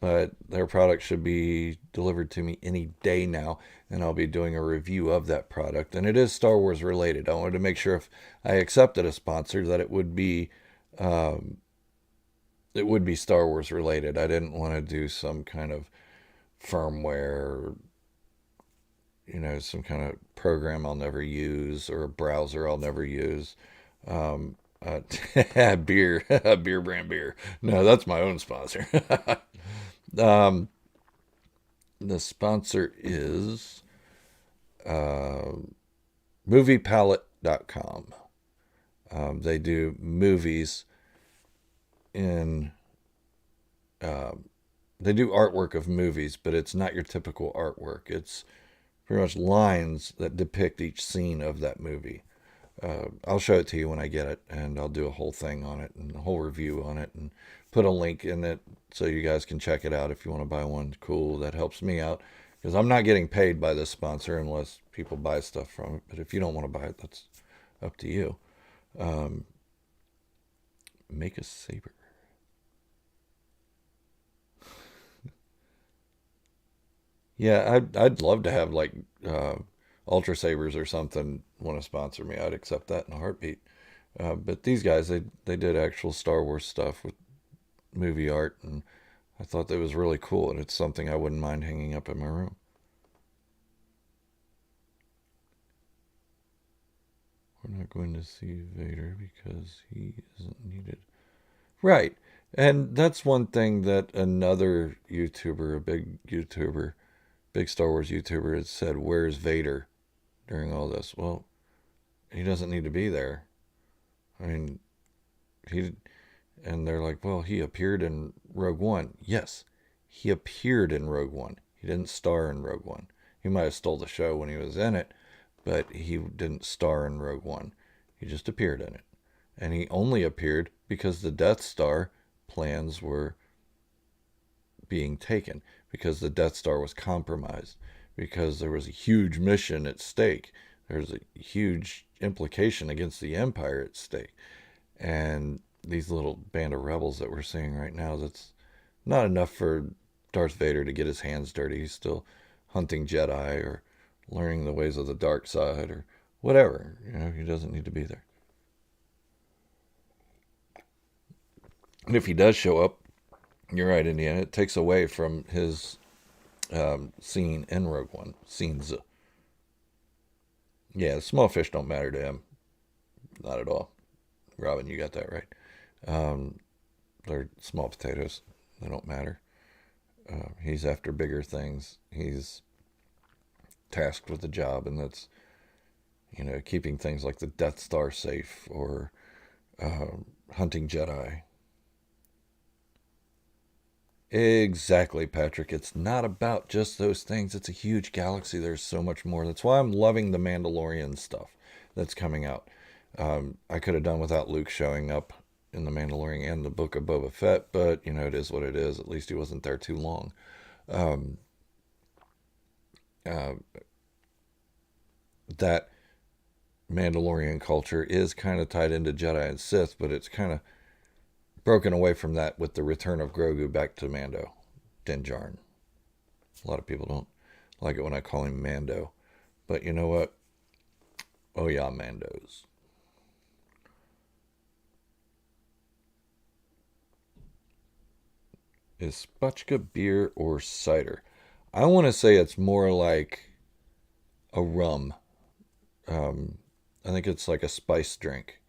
but their product should be delivered to me any day now, and I'll be doing a review of that product. And it is Star Wars related. I wanted to make sure if I accepted a sponsor that um, it would be Star Wars related. I didn't want to do some kind of firmware, some kind of program I'll never use or a browser I'll never use. Um, beer, beer brand beer. No, that's my own sponsor. um, the sponsor is uh, moviepalette.com. They do movies in, um, they do artwork of movies, but it's not your typical artwork. It's pretty much lines that depict each scene of that movie. I'll show it to you when I get it, and I'll do a whole thing on it and a whole review on it, and put a link in it so you guys can check it out if you want to buy one. Cool, that helps me out because I'm not getting paid by this sponsor unless people buy stuff from it. But if you don't want to buy it, that's up to you. Um, make a saber. Yeah, I'd love to have like Ultra Sabers or something want to sponsor me. I'd accept that in a heartbeat. But these guys, they did actual Star Wars stuff with movie art, and I thought that was really cool, and it's something I wouldn't mind hanging up in my room. We're not going to see Vader because he isn't needed. Right. And that's one thing that another YouTuber, a big YouTuber, big Star Wars YouTuber, has said, where's Vader during all this? Well, he doesn't need to be there. I mean, he and they're like, well, he appeared in Rogue One. Yes, he appeared in Rogue One. He didn't star in Rogue One. He might have stole the show when he was in it, but he didn't star in Rogue One. He just appeared in it. And he only appeared because the Death Star plans were being taken, because the Death Star was compromised, because there was a huge mission at stake. There's a huge implication against the Empire at stake. And these little band of rebels that we're seeing right now, that's not enough for Darth Vader to get his hands dirty. He's still hunting Jedi or learning the ways of the dark side or whatever. He doesn't need to be there. And if he does show up, you're right, Indiana, it takes away from his scene in Rogue One. Scenes. Yeah, the small fish don't matter to him. Not at all. Robin, you got that right. Um, they're small potatoes. They don't matter. He's after bigger things. He's tasked with a job, and that's, keeping things like the Death Star safe or hunting Jedi. Exactly, Patrick. It's not about just those things. It's a huge galaxy. There's so much more. That's why I'm loving the Mandalorian stuff that's coming out. I could have done without Luke showing up in the Mandalorian and the Book of Boba Fett, but it is what it is. At least he wasn't there too long. Um, uh, that Mandalorian culture is kind of tied into Jedi and Sith, but it's kind of broken away from that with the return of Grogu back to Mando, Din Djarin. A lot of people don't like it when I call him Mando, but you know what? Oh yeah, Mandos. Is spatchka beer or cider? I want to say it's more like a rum. Um, I think it's like a spice drink,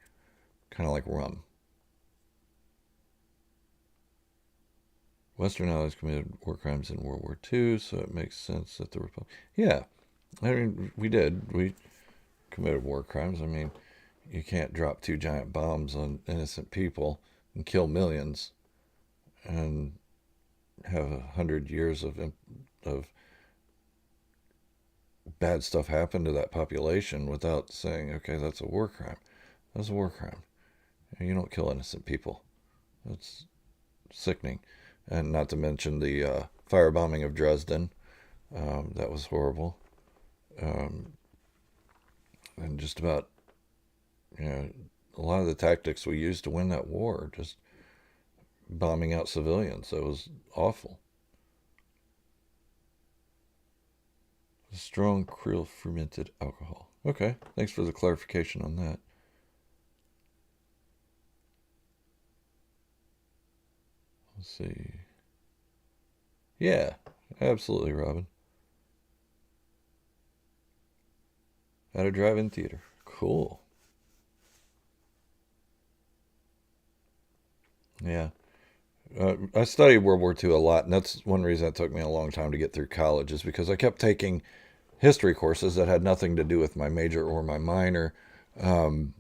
kind of like rum. Western Allies committed war crimes in World War II, so it makes sense that the Republic. Yeah, I mean, we did. committed war crimes. I mean, you can't drop two giant bombs on innocent people and kill millions and have 100 years of bad stuff happen to that population without saying, okay, that's a war crime. That's a war crime. You don't kill innocent people. That's sickening. And not to mention the firebombing of Dresden. That was horrible. Um, and just about, a lot of the tactics we used to win that war, just bombing out civilians. It was awful. Strong krill fermented alcohol. Okay, thanks for the clarification on that. Let's see. Yeah, absolutely, Robin. At a drive-in theater. Cool. Yeah. I studied World War II a lot, and that's one reason it took me a long time to get through college, is because I kept taking history courses that had nothing to do with my major or my minor, um,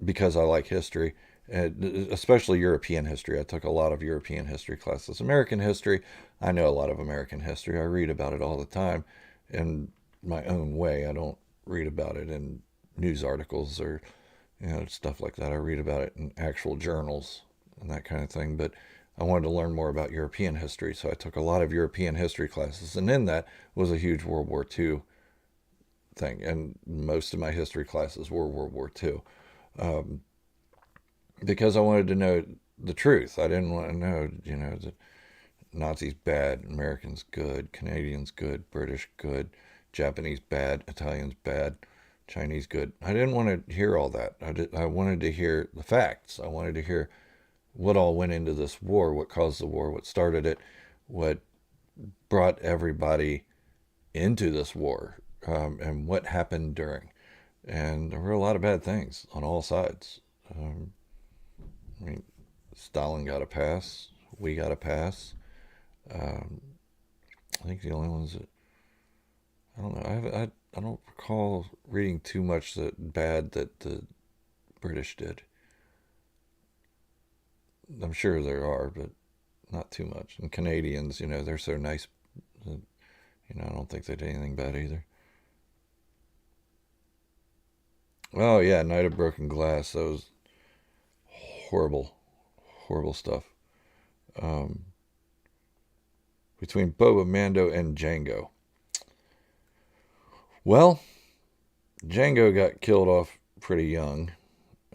because I like history, and especially European history. I took a lot of European history classes. American history, I know a lot of American history. I read about it all the time in my own way. I don't read about it in news articles or stuff like that. I read about it in actual journals and that kind of thing. But I wanted to learn more about European history, so I took a lot of European history classes, and in that was a huge World War II thing. And most of my history classes were World War II, um, because I wanted to know the truth. I didn't want to know, that Nazis bad, Americans good, Canadians good, British good, Japanese bad, Italians bad, Chinese good. I didn't want to hear all that. I wanted to hear the facts. I wanted to hear what all went into this war, what caused the war, what started it, what brought everybody into this war, and what happened during. And there were a lot of bad things on all sides. I mean, Stalin got a pass. We got a pass. Um, I think the only ones that I don't know. I don't recall reading too much that bad that the British did. I'm sure there are, but not too much. And Canadians, they're so nice that, I don't think they did anything bad either. Oh yeah, Night of Broken Glass. That was horrible, horrible stuff. Um, between Boba, Mando, and Django. Well, Django got killed off pretty young.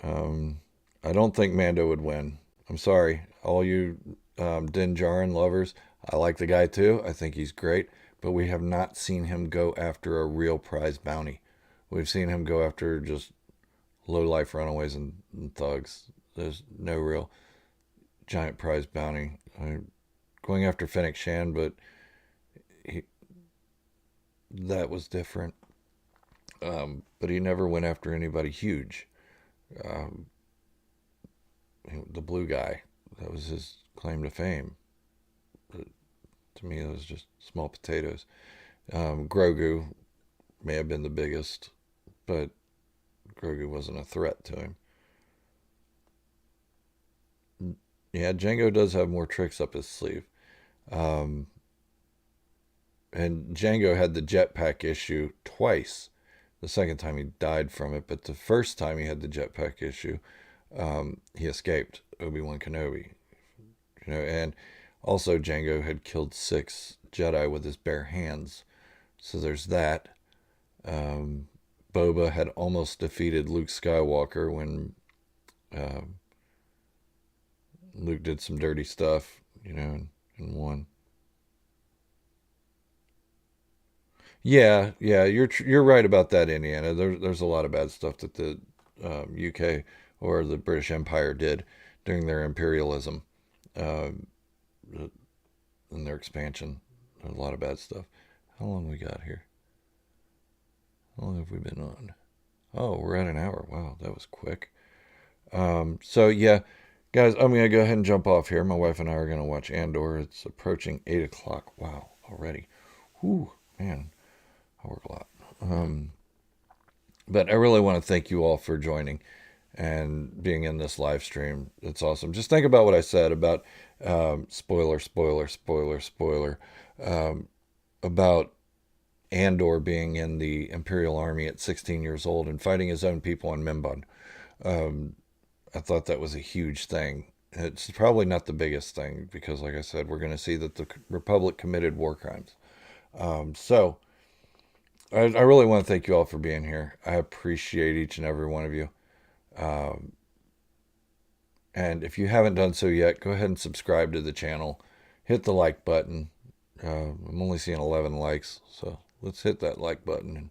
Um, I don't think Mando would win. I'm sorry, all you Din Djarin lovers. I like the guy too. I think he's great, but we have not seen him go after a real prize bounty. We've seen him go after just low life runaways and thugs. There's no real giant prize bounty. Going after Fennec Shan, but he, that was different. But he never went after anybody huge. Um, the blue guy, that was his claim to fame. But to me, it was just small potatoes. Grogu may have been the biggest, but Grogu wasn't a threat to him. Yeah, Django does have more tricks up his sleeve. Um, and Django had the jetpack issue twice. The second time he died from it, but the first time he had the jetpack issue, he escaped Obi-Wan Kenobi. And also Django had killed 6 Jedi with his bare hands. So there's that. Um, Boba had almost defeated Luke Skywalker when uh, Luke did some dirty stuff, and won. Yeah, you're right about that, Indiana. There's a lot of bad stuff that the UK or the British Empire did during their imperialism, uh, and their expansion. There's a lot of bad stuff. How long we got here? How long have we been on? Oh, we're at an hour. Wow, that was quick. So yeah, guys, I'm gonna go ahead and jump off here. My wife and I are gonna watch Andor. It's approaching 8 o'clock. Wow, already. Whew, man, I work a lot. Um, But I really want to thank you all for joining and being in this live stream. It's awesome. Just think about what I said about spoiler, about Andor being in the Imperial Army at 16 years old and fighting his own people on Mimban. I thought that was a huge thing. It's probably not the biggest thing because, like I said, we're going to see that the Republic committed war crimes. So I really want to thank you all for being here. I appreciate each and every one of you. And if you haven't done so yet, go ahead and subscribe to the channel. Hit the like button. I'm only seeing 11 likes, so let's hit that like button and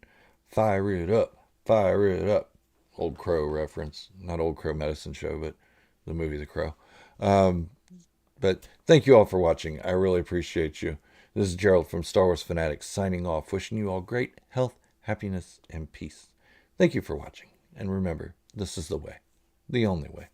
fire it up. Fire it up. Old Crow reference. Not Old Crow Medicine Show, but the movie The Crow. But thank you all for watching. I really appreciate you. This is Gerald from Star Wars Fanatics signing off, wishing you all great health, happiness, and peace. Thank you for watching. And remember, this is the way, the only way.